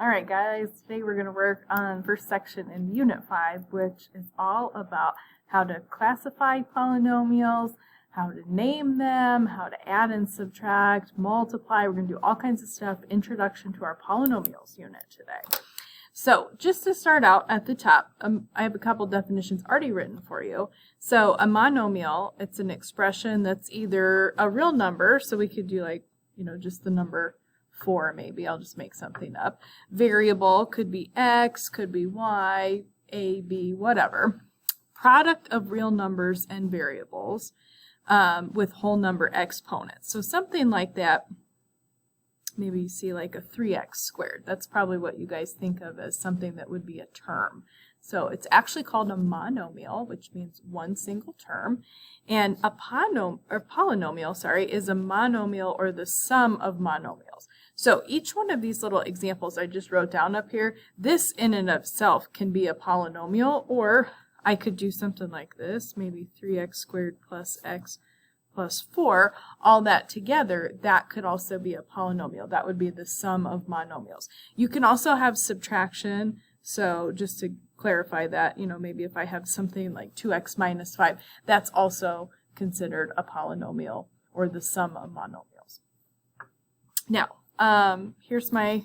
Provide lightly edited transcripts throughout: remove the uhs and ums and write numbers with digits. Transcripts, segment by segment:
Alright guys, today we're going to work on first section in Unit 5, which is all about how to classify polynomials, how to name them, how to add and subtract, multiply. We're going to do all kinds of stuff, introduction to our polynomials unit today. So just to start out at the top, I have a couple definitions already written for you. So a monomial, it's an expression that's either a real number, so we could do like, just the number 4 maybe, I'll just make something up. Variable could be x, could be y, a, b, whatever. Product of real numbers and variables with whole number exponents. So something like that, maybe you see like a 3x squared. That's probably what you guys think of as something that would be a term. So it's actually called a monomial, which means one single term. And a polynomial, is a monomial or the sum of monomials. So each one of these little examples I just wrote down up here, this in and of itself can be a polynomial, or I could do something like this, maybe 3x squared plus x plus 4, all that together, that could also be a polynomial. That would be the sum of monomials. You can also have subtraction, so just to clarify that, maybe if I have something like 2x minus 5, that's also considered a polynomial or the sum of monomials. Now, here's my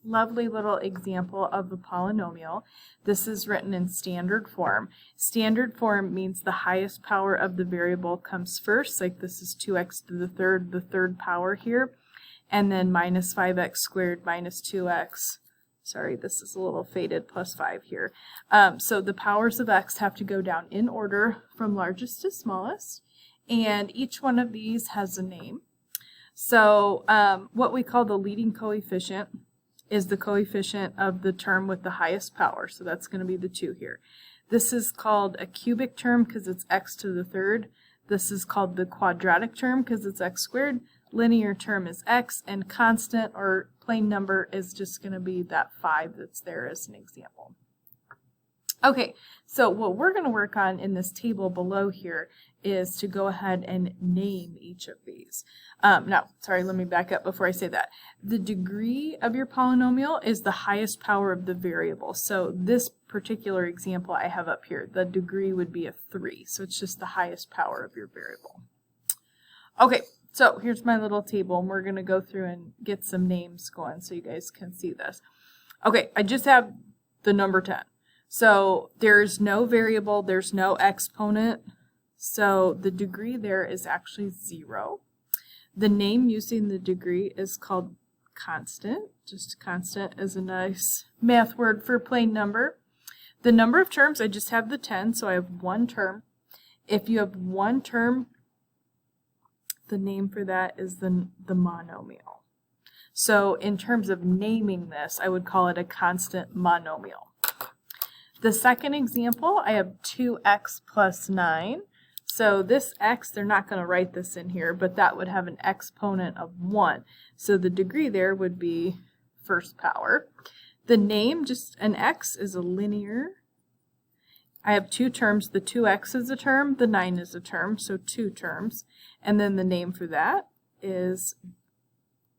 lovely little example of a polynomial. This is written in standard form. Standard form means the highest power of the variable comes first, like this is 2x to the third power here, and then minus 5x squared minus 2x. Sorry, this is a little faded, plus 5 here. So the powers of x have to go down in order from largest to smallest, and each one of these has a name. So what we call the leading coefficient is the coefficient of the term with the highest power, so that's going to be the 2 here. This is called a cubic term because it's x to the third. This is called the quadratic term because it's x squared. Linear term is x, and constant or plain number is just going to be that 5 that's there as an example. Okay, so what we're going to work on in this table below here is to go ahead and name each of these. Now, sorry, let me back up before I say that. The degree of your polynomial is the highest power of the variable. So this particular example I have up here, the degree would be a 3. So it's just the highest power of your variable. Okay, so here's my little table, and we're going to go through and get some names going so you guys can see this. Okay, I just have the number 10. So there's no variable, there's no exponent, so the degree there is actually 0. The name using the degree is called constant. Just constant is a nice math word for plain number. The number of terms, I just have the 10, so I have one term. If you have one term, the name for that is the monomial. So in terms of naming this, I would call it a constant monomial. The second example, I have 2x plus 9. So this x, they're not going to write this in here, but that would have an exponent of 1. So the degree there would be first power. The name, just an x, is a linear. I have two terms. The 2x is a term, the 9 is a term, so 2 terms. And then the name for that is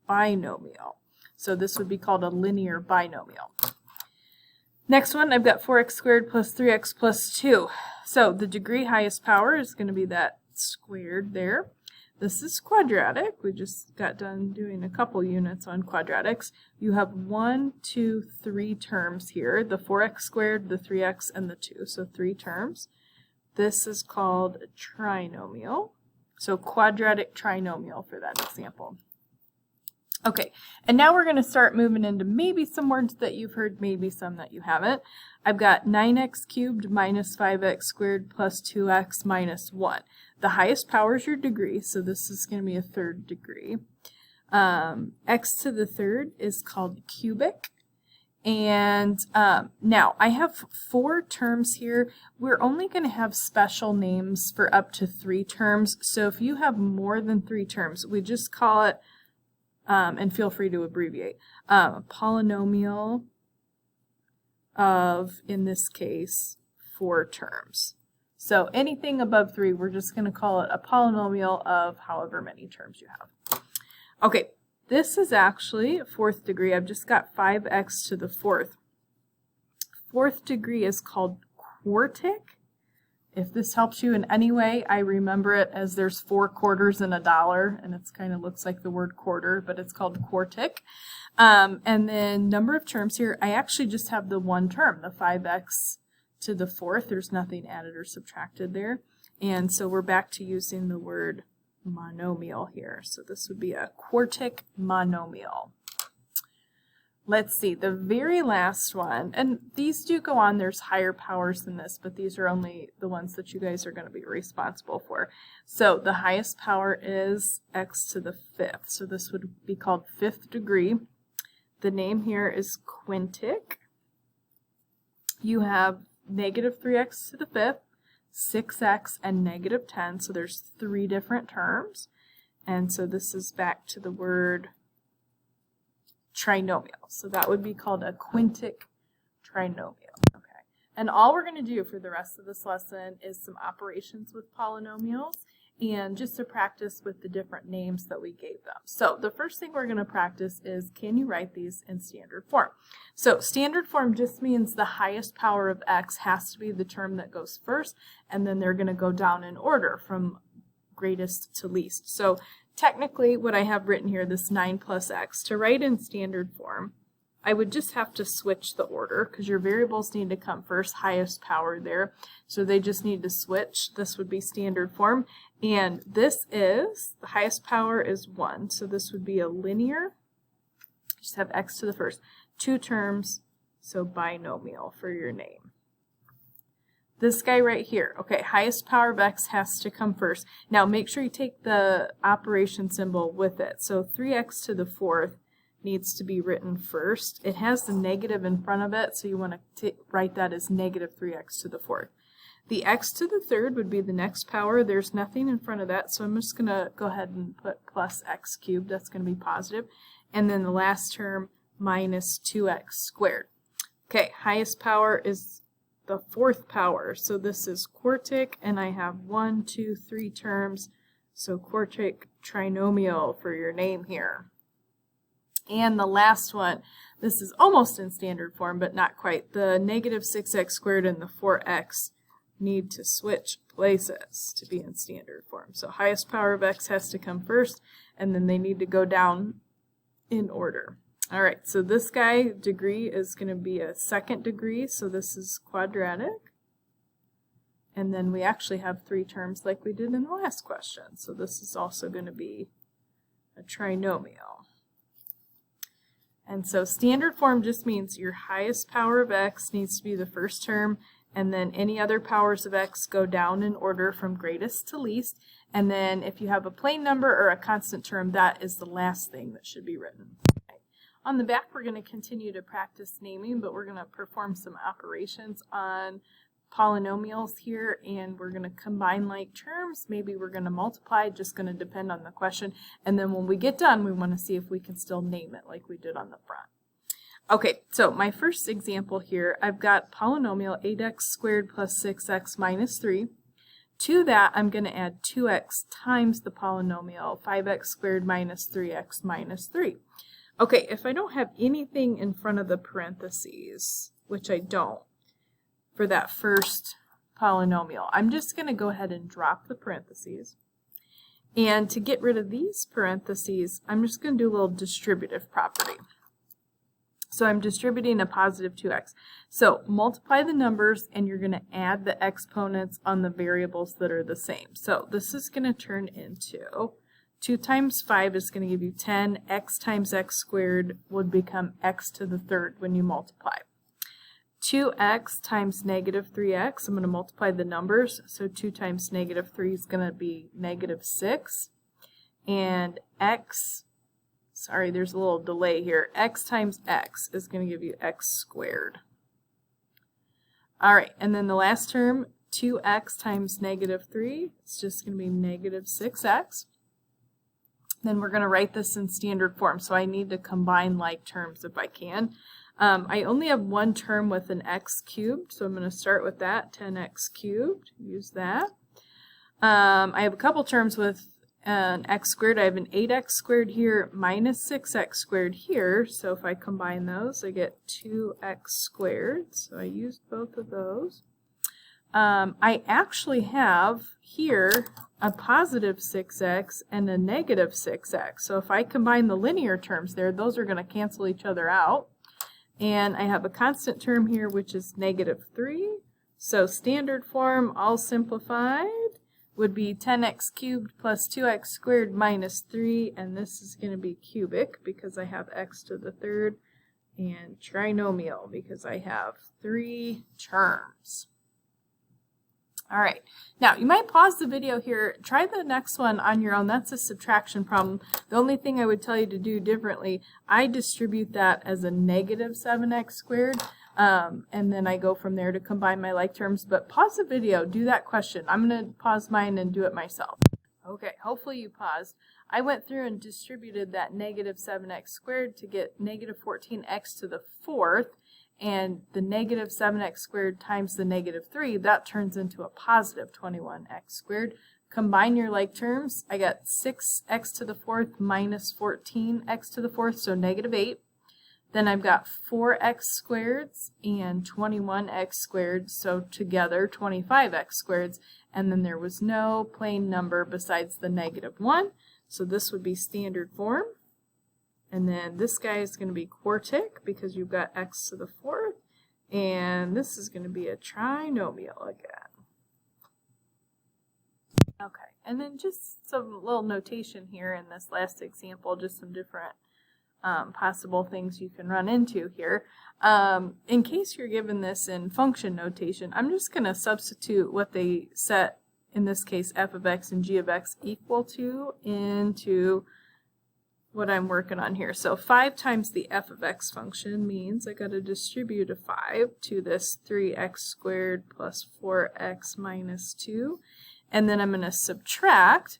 binomial. So this would be called a linear binomial. Next one, I've got 4x squared plus 3x plus 2. So the degree highest power is going to be that squared there. This is quadratic. We just got done doing a couple units on quadratics. You have 1, 2, 3 terms here. The 4x squared, the 3x, and the 2. So 3 terms. This is called a trinomial. So quadratic trinomial for that example. Okay, and now we're going to start moving into maybe some words that you've heard, maybe some that you haven't. I've got 9x cubed minus 5x squared plus 2x minus 1. The highest power is your degree, so this is going to be a third degree. X to the third is called cubic. And now I have 4 terms here. We're only going to have special names for up to 3 terms. So if you have more than 3 terms, we just call it and feel free to abbreviate, polynomial of, in this case, 4 terms. So anything above 3, we're just going to call it a polynomial of however many terms you have. Okay, This is actually fourth degree. I've just got 5x to the fourth. Fourth degree is called quartic. If this helps you in any way, I remember it as there's 4 quarters in a dollar, and it kind of looks like the word quarter, but it's called quartic. And then number of terms here, I actually just have the one term, the 5x to the fourth. There's nothing added or subtracted there. And so we're back to using the word monomial here. So this would be a quartic monomial. Let's see, the very last one, and these do go on, there's higher powers than this, but these are only the ones that you guys are going to be responsible for. So the highest power is x to the fifth. So this would be called fifth degree. The name here is quintic. You have negative 3x to the fifth, 6x, and negative 10. So there's 3 different terms. And so this is back to the word trinomial. So that would be called a quintic trinomial. Okay. And all we're going to do for the rest of this lesson is some operations with polynomials and just to practice with the different names that we gave them. So the first thing we're going to practice is, can you write these in standard form? So standard form just means the highest power of x has to be the term that goes first, and then they're going to go down in order from greatest to least. So technically, what I have written here, this 9 plus x, to write in standard form, I would just have to switch the order because your variables need to come first, highest power there. So they just need to switch. This would be standard form. And this is, the highest power is 1. So this would be a linear, just have x to the first. 2 terms, so binomial for your name. This guy right here, okay, highest power of x has to come first. Now make sure you take the operation symbol with it. So 3x to the fourth needs to be written first. It has the negative in front of it, so you want to write that as negative 3x to the fourth. The x to the third would be the next power. There's nothing in front of that, so I'm just going to go ahead and put plus x cubed. That's going to be positive. And then the last term, minus 2x squared. Okay, highest power is the fourth power. So this is quartic, and I have 1, 2, 3 terms. So quartic trinomial for your name here. And the last one, this is almost in standard form, but not quite. The negative 6x squared and the 4x need to switch places to be in standard form. So highest power of x has to come first, and then they need to go down in order. All right, so this guy, degree, is going to be a second degree, so this is quadratic. And then we actually have 3 terms like we did in the last question. So this is also going to be a trinomial. And so standard form just means your highest power of x needs to be the first term, and then any other powers of x go down in order from greatest to least. And then if you have a plain number or a constant term, that is the last thing that should be written. Okay. On the back, we're going to continue to practice naming, but we're going to perform some operations on polynomials here, and we're going to combine like terms. Maybe we're going to multiply, just going to depend on the question. And then when we get done, we want to see if we can still name it like we did on the front. Okay, so my first example here, I've got polynomial 8x squared plus 6x minus 3. To that, I'm going to add 2x times the polynomial 5x squared minus 3x minus 3. Okay, if I don't have anything in front of the parentheses, which I don't, for that first polynomial, I'm just going to go ahead and drop the parentheses. And to get rid of these parentheses, I'm just going to do a little distributive property. So I'm distributing a positive 2x. So multiply the numbers, and you're going to add the exponents on the variables that are the same. So this is going to turn into 2 times 5 is going to give you 10. X times x squared would become x to the third when you multiply. 2x times negative 3x, I'm going to multiply the numbers, so 2 times negative 3 is going to be negative 6, and x, sorry, there's a little delay here, x times x is going to give you x squared. Alright, and then the last term, 2x times negative 3, it's just going to be negative 6x. Then we're going to write this in standard form, so I need to combine like terms if I can. I only have one term with an x cubed, so I'm going to start with that, 10x cubed, use that. I have a couple terms with an x squared. I have an 8x squared here minus 6x squared here. So if I combine those, I get 2x squared. So I used both of those. I actually have here a positive 6x and a negative 6x. So if I combine the linear terms there, those are going to cancel each other out. And I have a constant term here, which is negative 3. So standard form, all simplified, would be 10x cubed plus 2x squared minus 3. And this is going to be cubic because I have x to the third, and trinomial because I have 3 terms. All right, now you might pause the video here, try the next one on your own. That's a subtraction problem. The only thing I would tell you to do differently, I distribute that as a negative 7x squared, and then I go from there to combine my like terms. But pause the video, do that question. I'm going to pause mine and do it myself. Okay, hopefully you paused. I went through and distributed that negative 7x squared to get negative 14x to the fourth. And the negative 7x squared times the negative 3, that turns into a positive 21x squared. Combine your like terms. I got 6x to the fourth minus 14x to the fourth, so negative 8. Then I've got 4x squareds and 21x squared, so together 25x squareds. And then there was no plain number besides the negative 1, so this would be standard form. And then this guy is going to be quartic because you've got x to the fourth. And this is going to be a trinomial again. Okay, and then just some little notation here in this last example, just some different possible things you can run into here. In case you're given this in function notation, I'm just going to substitute what they set, in this case f of x and g of x equal to, into what I'm working on here. So 5 times the f of x function means I got to distribute a 5 to this 3x squared plus 4x minus 2. And then I'm going to subtract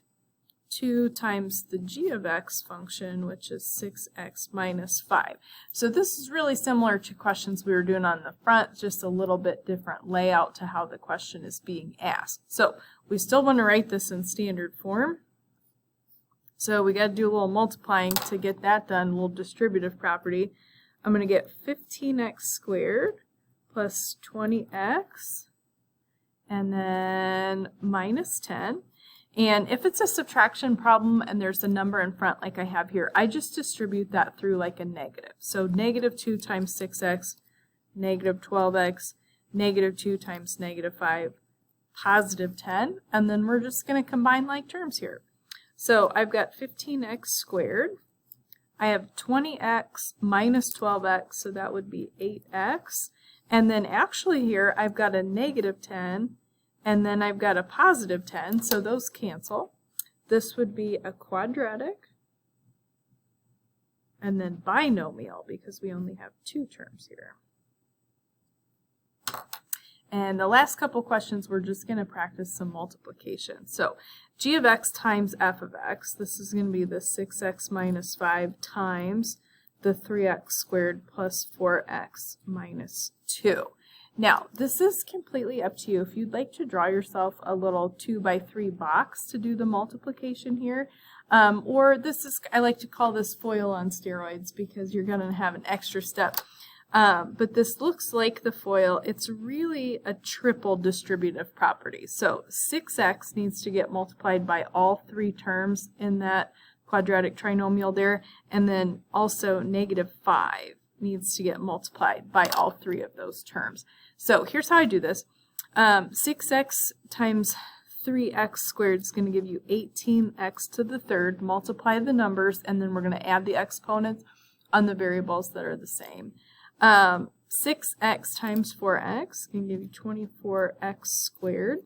2 times the g of x function, which is 6x minus 5. So this is really similar to questions we were doing on the front, just a little bit different layout to how the question is being asked. So we still want to write this in standard form. So we got to do a little multiplying to get that done, a little distributive property. I'm going to get 15x squared plus 20x and then minus 10. And if it's a subtraction problem and there's a number in front like I have here, I just distribute that through like a negative. So negative 2 times 6x, negative 12x, negative 2 times negative 5, positive 10. And then we're just going to combine like terms here. So I've got 15x squared. I have 20x minus 12x, so that would be 8x. And then actually here I've got a negative 10, and then I've got a positive 10, so those cancel. This would be a quadratic, and then binomial, because we only have 2 terms here. And the last couple questions, we're just going to practice some multiplication. So g of x times f of x, this is going to be the 6x minus 5 times the 3x squared plus 4x minus 2. Now, this is completely up to you. If you'd like to draw yourself a little 2x3 box to do the multiplication here, or this is, I like to call this FOIL on steroids because you're going to have an extra step. But this looks like the FOIL. It's really a triple distributive property. So 6x needs to get multiplied by all 3 terms in that quadratic trinomial there, and then also negative 5 needs to get multiplied by all 3 of those terms. So here's how I do this. 6x times 3x squared is going to give you 18x to the third. Multiply the numbers, and then we're going to add the exponents on the variables that are the same. 6x times 4x can give you 24x squared.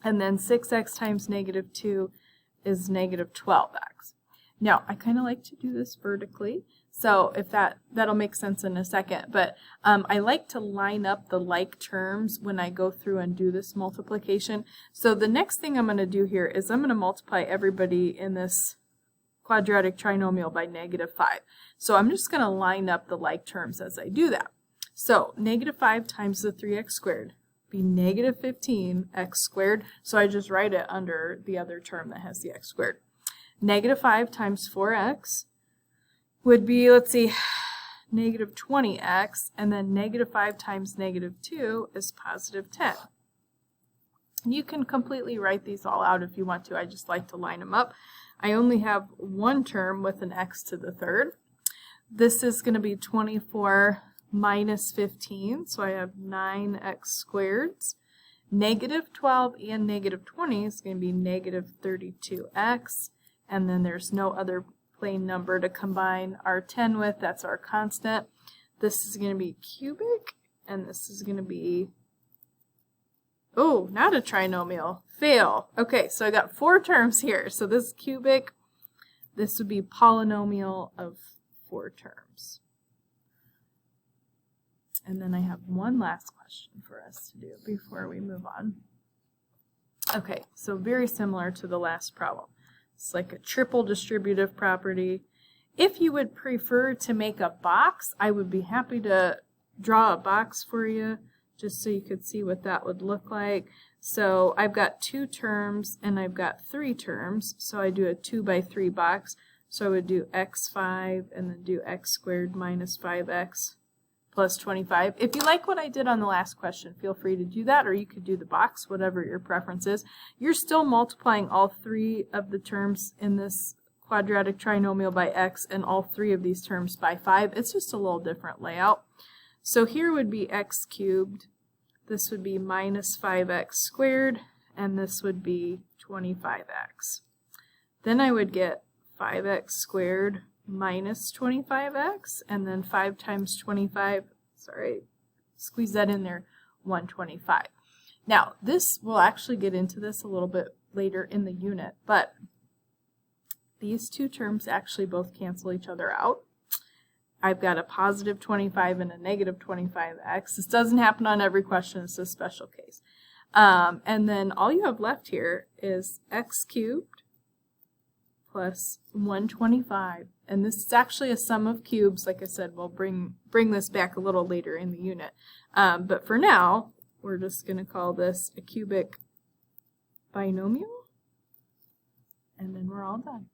And then 6x times negative 2 is negative 12x. Now, I kind of like to do this vertically, so if that'll make sense in a second, but I like to line up the like terms when I go through and do this multiplication. So the next thing I'm going to do here is I'm going to multiply everybody in this quadratic trinomial by negative 5. So I'm just going to line up the like terms as I do that. So negative 5 times the 3x squared, be negative 15 x squared. So I just write it under the other term that has the x squared. Negative 5 times 4x would be, let's see, negative 20x, and then negative 5 times negative 2 is positive 10. You can completely write these all out if you want to. I just like to line them up. I only have one term with an x to the third. This is going to be 24 minus 15, so I have 9x squareds. Negative 12 and negative 20 is going to be negative 32x, and then there's no other plain number to combine our 10 with. That's our constant. This is going to be cubic, and this is going to be, oh, not a trinomial. Fail. Okay, so I got 4 terms here. So this is cubic. This would be polynomial of 4 terms. And then I have one last question for us to do before we move on. Okay, so very similar to the last problem. It's like a triple distributive property. If you would prefer to make a box, I would be happy to draw a box for you just so you could see what that would look like. So I've got 2 terms and I've got 3 terms, so I do a 2 by 3 box. So I would do x5 and then do x squared minus 5x plus 25. If you like what I did on the last question, feel free to do that, or you could do the box, whatever your preference is. You're still multiplying all 3 of the terms in this quadratic trinomial by x and all 3 of these terms by 5. It's just a little different layout. So here would be x cubed, this would be minus 5x squared, and this would be 25x. Then I would get 5x squared minus 25x, and then 5 times 25, sorry, squeeze that in there, 125. Now, this, we'll actually get into this a little bit later in the unit, but these 2 terms actually both cancel each other out. I've got a positive 25 and a negative 25x. This doesn't happen on every question. It's a special case. And then all you have left here is x cubed plus 125. And this is actually a sum of cubes. Like I said, we'll bring this back a little later in the unit. But for now, we're just going to call this a cubic binomial. And then we're all done.